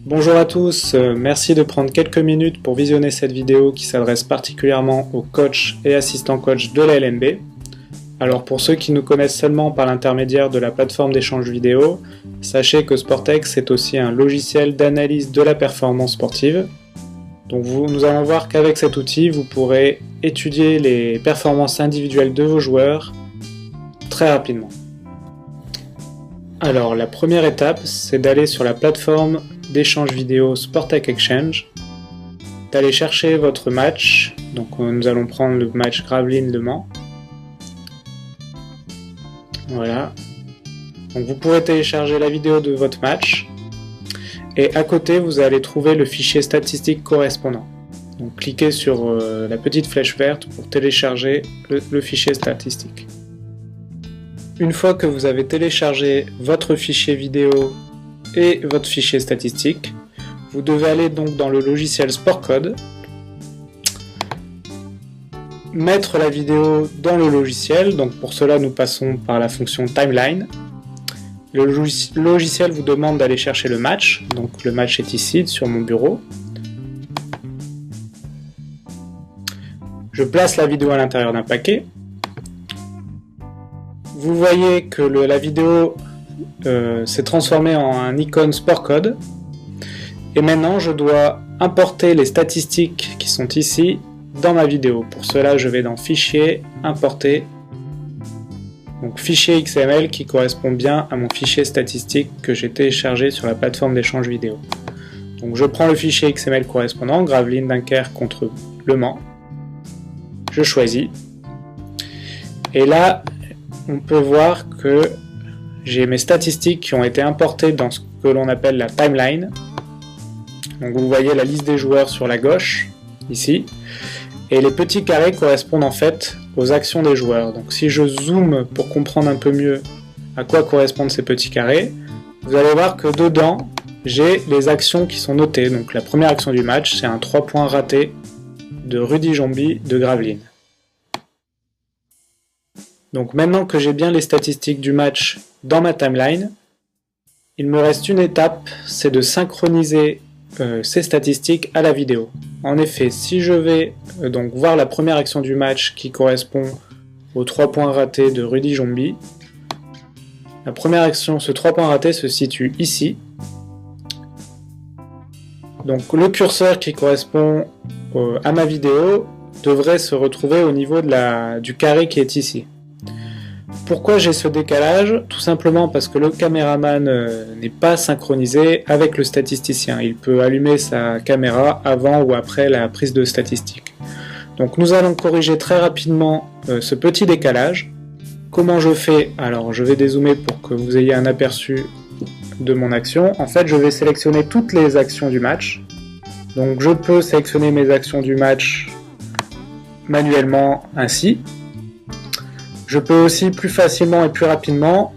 Bonjour à tous, merci de prendre quelques minutes pour visionner cette vidéo qui s'adresse particulièrement aux coachs et assistants coachs de la LNB. Alors pour ceux qui nous connaissent seulement par l'intermédiaire de la plateforme d'échange vidéo, sachez que Sportex est aussi un logiciel d'analyse de la performance sportive. Donc nous allons voir qu'avec cet outil, vous pourrez étudier les performances individuelles de vos joueurs très rapidement. Alors la première étape, c'est d'aller sur la plateforme d'échange vidéo Sportex Exchange, d'aller chercher votre match. Donc nous allons prendre le match Gravelines-Le Mans. Voilà. Donc vous pourrez télécharger la vidéo de votre match et à côté vous allez trouver le fichier statistique correspondant. Donc cliquez sur la petite flèche verte pour télécharger le fichier statistique. Une fois que vous avez téléchargé votre fichier vidéo et votre fichier statistique, vous devez aller donc dans le logiciel SportCode, mettre la vidéo dans le logiciel. Donc pour cela nous passons par la fonction Timeline. Le logiciel vous demande d'aller chercher le match, donc le match est ici sur mon bureau. Je place la vidéo à l'intérieur d'un paquet. Vous voyez que la vidéo s'est transformée en un icône SportCode. Et maintenant je dois importer les statistiques qui sont ici dans ma vidéo. Pour cela je vais dans Fichier, Importer. Donc fichier XML qui correspond bien à mon fichier statistique que j'ai téléchargé sur la plateforme d'échange vidéo. Donc je prends le fichier XML correspondant, Gravelines Dunkerque contre Le Mans. Je choisis. Et là, on peut voir que j'ai mes statistiques qui ont été importées dans ce que l'on appelle la timeline. Donc vous voyez la liste des joueurs sur la gauche, ici. Et les petits carrés correspondent en fait aux actions des joueurs. Donc si je zoome pour comprendre un peu mieux à quoi correspondent ces petits carrés, vous allez voir que dedans, j'ai les actions qui sont notées. Donc la première action du match, c'est un 3 points raté de Rudy Jomby de Gravelines. Donc maintenant que j'ai bien les statistiques du match dans ma timeline, il me reste une étape, c'est de synchroniser ces statistiques à la vidéo. En effet, si je vais donc voir la première action du match qui correspond aux 3 points ratés de Rudy Jomby, la première action, ce 3 points ratés se situe ici. Donc le curseur qui correspond à ma vidéo devrait se retrouver au niveau du carré qui est ici. Pourquoi j'ai ce décalage? Tout simplement parce que le caméraman n'est pas synchronisé avec le statisticien. Il peut allumer sa caméra avant ou après la prise de statistiques. Donc nous allons corriger très rapidement ce petit décalage. Comment je fais? Alors je vais dézoomer pour que vous ayez un aperçu de mon action. En fait, je vais sélectionner toutes les actions du match. Donc je peux sélectionner mes actions du match manuellement ainsi. Je peux aussi plus facilement et plus rapidement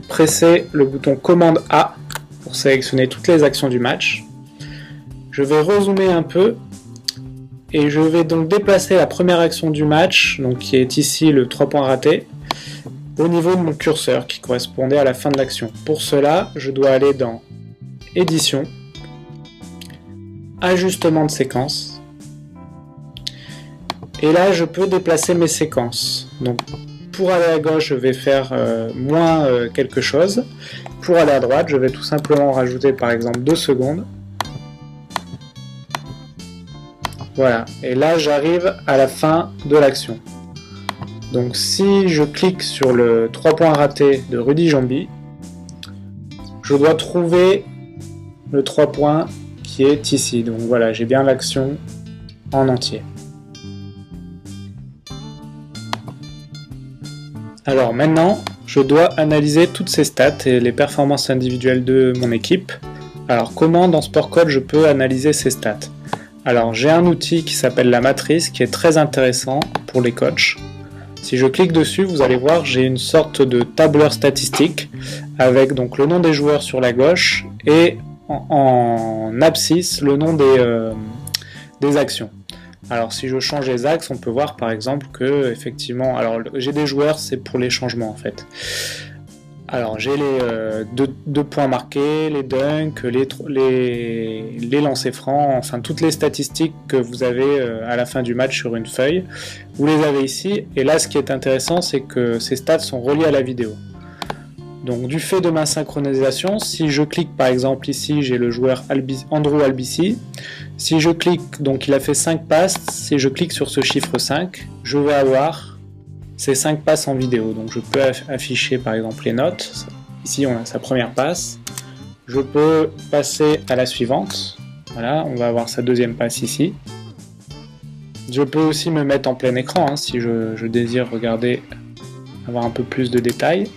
presser le bouton commande A pour sélectionner toutes les actions du match. Je vais rezoomer un peu et je vais donc déplacer la première action du match, donc qui est ici le 3 points raté, au niveau de mon curseur qui correspondait à la fin de l'action. Pour cela, je dois aller dans Édition, Ajustement de séquence, et là je peux déplacer mes séquences. Donc pour aller à gauche, je vais faire moins quelque chose. Pour aller à droite, je vais tout simplement rajouter par exemple 2 secondes. Voilà, et là j'arrive à la fin de l'action. Donc si je clique sur le 3 points ratés de Rudy Jomby, je dois trouver le 3 points qui est ici. Donc voilà, j'ai bien l'action en entier. Alors maintenant, je dois analyser toutes ces stats et les performances individuelles de mon équipe. Alors comment dans SportCode je peux analyser ces stats? Alors j'ai un outil qui s'appelle la matrice qui est très intéressant pour les coachs. Si je clique dessus, vous allez voir, j'ai une sorte de tableur statistique avec donc le nom des joueurs sur la gauche et en abscisse le nom des actions. Alors si je change les axes, on peut voir par exemple que effectivement, alors j'ai des joueurs, c'est pour les changements en fait. Alors j'ai les deux points marqués, les dunks, les lancers francs, enfin toutes les statistiques que vous avez à la fin du match sur une feuille. Vous les avez ici, et là ce qui est intéressant c'est que ces stats sont reliés à la vidéo. Donc du fait de ma synchronisation, si je clique par exemple ici, j'ai le joueur Andrew Albici. Si je clique, donc il a fait 5 passes, si je clique sur ce chiffre 5, je vais avoir ces 5 passes en vidéo. Donc je peux afficher par exemple les notes. Ici on a sa première passe. Je peux passer à la suivante. Voilà, on va avoir sa deuxième passe ici. Je peux aussi me mettre en plein écran hein, si je désire regarder, avoir un peu plus de détails.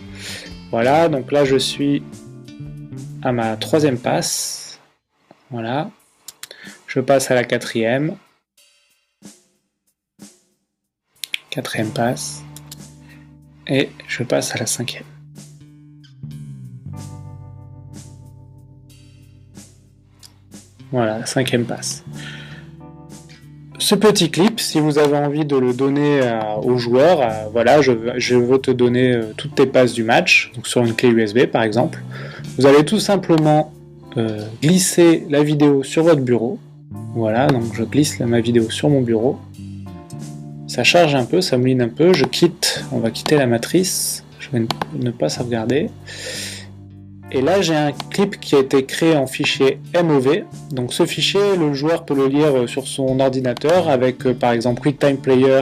Voilà, donc là je suis à ma troisième passe. Voilà. Je passe à la quatrième. Quatrième passe. Et je passe à la cinquième. Voilà, cinquième passe. Ce petit clip, si vous avez envie de le donner aux joueurs, voilà, je veux te donner toutes tes passes du match, donc sur une clé USB par exemple, vous allez tout simplement glisser la vidéo sur votre bureau. Voilà, donc je glisse ma vidéo sur mon bureau. Ça charge un peu, ça mouline un peu, on va quitter la matrice, je vais ne pas sauvegarder. Et là j'ai un clip qui a été créé en fichier MOV, donc ce fichier le joueur peut le lire sur son ordinateur avec par exemple QuickTime Player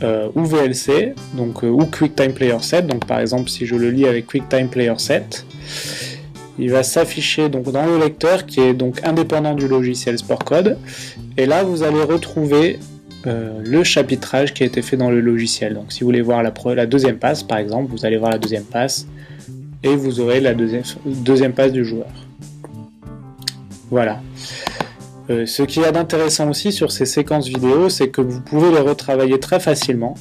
ou VLC, donc, ou QuickTime Player 7, donc par exemple si je le lis avec QuickTime Player 7, il va s'afficher donc dans le lecteur qui est donc indépendant du logiciel Sportcode, et là vous allez retrouver le chapitrage qui a été fait dans le logiciel. Donc si vous voulez voir la deuxième passe par exemple, vous allez voir la deuxième passe, et vous aurez la deuxième passe du joueur. Voilà. Ce qu'il y a d'intéressant aussi sur ces séquences vidéo, c'est que vous pouvez les retravailler très facilement.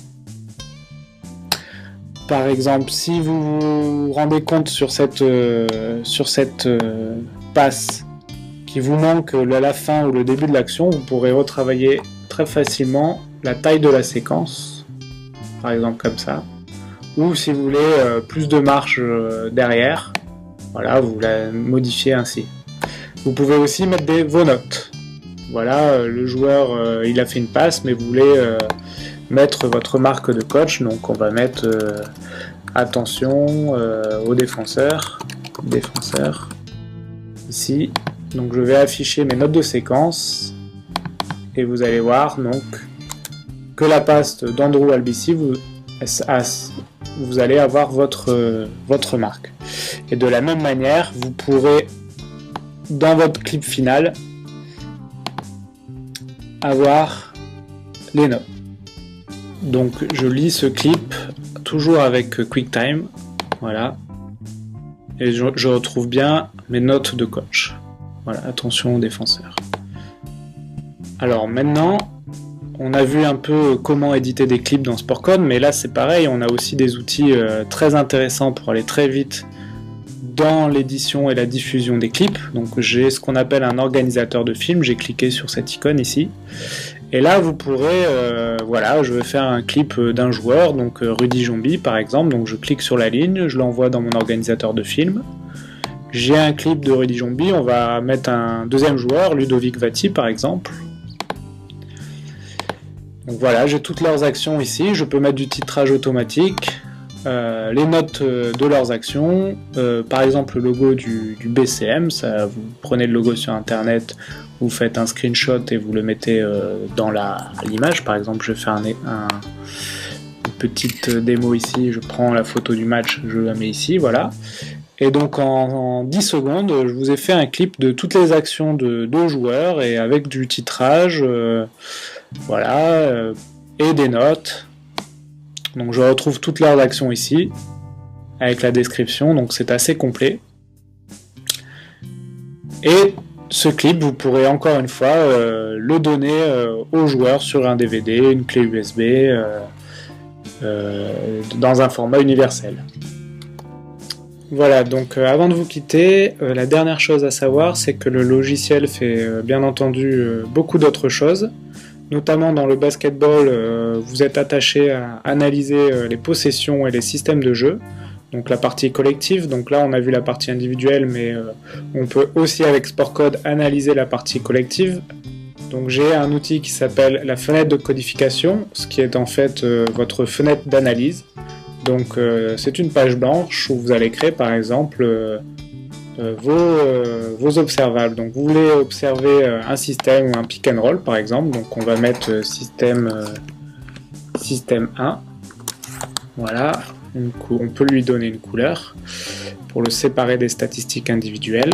Par exemple, si vous vous rendez compte sur cette passe qui vous manque à la fin ou le début de l'action, vous pourrez retravailler très facilement la taille de la séquence, par exemple comme ça. Ou si vous voulez plus de marge derrière, voilà, vous la modifiez ainsi. Vous pouvez aussi mettre vos notes. Voilà, le joueur il a fait une passe, mais vous voulez mettre votre marque de coach, donc on va mettre attention au défenseur, ici. Donc je vais afficher mes notes de séquence, et vous allez voir donc que la passe d'Andrew Albici, vous allez avoir votre marque. Et de la même manière, vous pourrez, dans votre clip final, avoir les notes. Donc je lis ce clip toujours avec QuickTime, voilà, et je retrouve bien mes notes de coach. Voilà, attention aux défenseurs. Alors maintenant, on a vu un peu comment éditer des clips dans Sportcode, mais là c'est pareil, on a aussi des outils très intéressants pour aller très vite dans l'édition et la diffusion des clips. Donc j'ai ce qu'on appelle un organisateur de film, j'ai cliqué sur cette icône ici, et là vous pourrez, voilà, je vais faire un clip d'un joueur, donc Rudy Jombi par exemple, donc je clique sur la ligne, je l'envoie dans mon organisateur de film. J'ai un clip de Rudy Jombi, on va mettre un deuxième joueur, Ludovic Vati par exemple. Donc voilà, j'ai toutes leurs actions ici, je peux mettre du titrage automatique, les notes de leurs actions, par exemple le logo du BCM, ça, vous prenez le logo sur internet, vous faites un screenshot et vous le mettez dans l'image, par exemple je fais une petite démo ici, je prends la photo du match, je la mets ici, voilà. Et donc en 10 secondes, je vous ai fait un clip de toutes les actions de 2 joueurs, et avec du titrage, voilà, et des notes. Donc je retrouve toutes leurs actions ici, avec la description, donc c'est assez complet. Et ce clip, vous pourrez encore une fois le donner aux joueurs sur un DVD, une clé USB, dans un format universel. Voilà, donc avant de vous quitter, la dernière chose à savoir, c'est que le logiciel fait bien entendu beaucoup d'autres choses. Notamment dans le basketball, vous êtes attaché à analyser les possessions et les systèmes de jeu. donc la partie collective. Donc là on a vu la partie individuelle, mais on peut aussi avec SportCode analyser la partie collective. Donc j'ai un outil qui s'appelle la fenêtre de codification, ce qui est en fait votre fenêtre d'analyse. Donc c'est une page blanche où vous allez créer par exemple vos observables. Donc vous voulez observer un système ou un pick and roll par exemple, donc on va mettre système 1. Voilà, on peut lui donner une couleur pour le séparer des statistiques individuelles.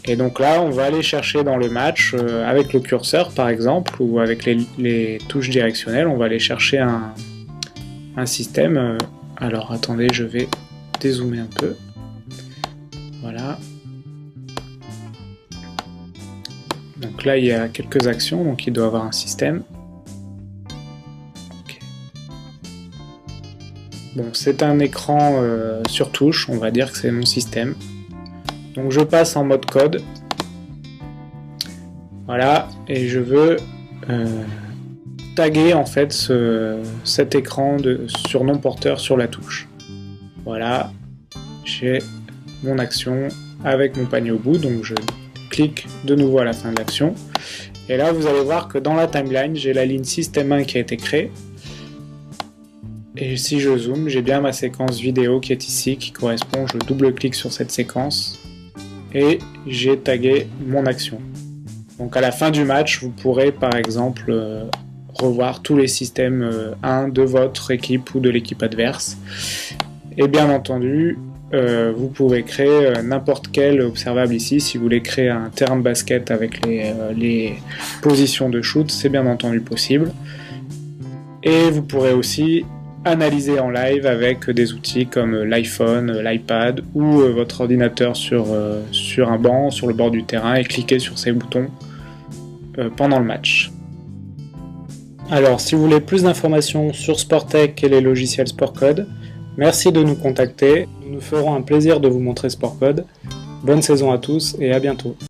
Et donc là, on va aller chercher dans le match avec le curseur par exemple, ou avec les touches directionnelles, on va aller chercher un système. Alors attendez, je vais dézoomer un peu. Voilà. Donc là, il y a quelques actions, donc il doit avoir un système. Okay. Bon, c'est un écran sur touche, on va dire que c'est mon système. Donc je passe en mode code. Voilà, et je veux taguer en fait cet écran de surnom porteur sur la touche. Voilà, j'ai mon action avec mon panier au bout, donc je clique de nouveau à la fin de l'action. Et là vous allez voir que dans la timeline, j'ai la ligne système 1 qui a été créée. Et si je zoome, j'ai bien ma séquence vidéo qui est ici, qui correspond, je double-clique sur cette séquence et j'ai tagué mon action. Donc à la fin du match, vous pourrez par exemple revoir tous les systèmes 1 de votre équipe ou de l'équipe adverse. Et bien entendu, vous pouvez créer n'importe quel observable ici. Si vous voulez créer un terrain de basket avec les positions de shoot, c'est bien entendu possible. Et vous pourrez aussi analyser en live avec des outils comme l'iPhone, l'iPad ou votre ordinateur sur un banc, sur le bord du terrain et cliquer sur ces boutons pendant le match. Alors, si vous voulez plus d'informations sur Sportec et les logiciels SportCode, merci de nous contacter. Nous nous ferons un plaisir de vous montrer SportCode. Bonne saison à tous et à bientôt.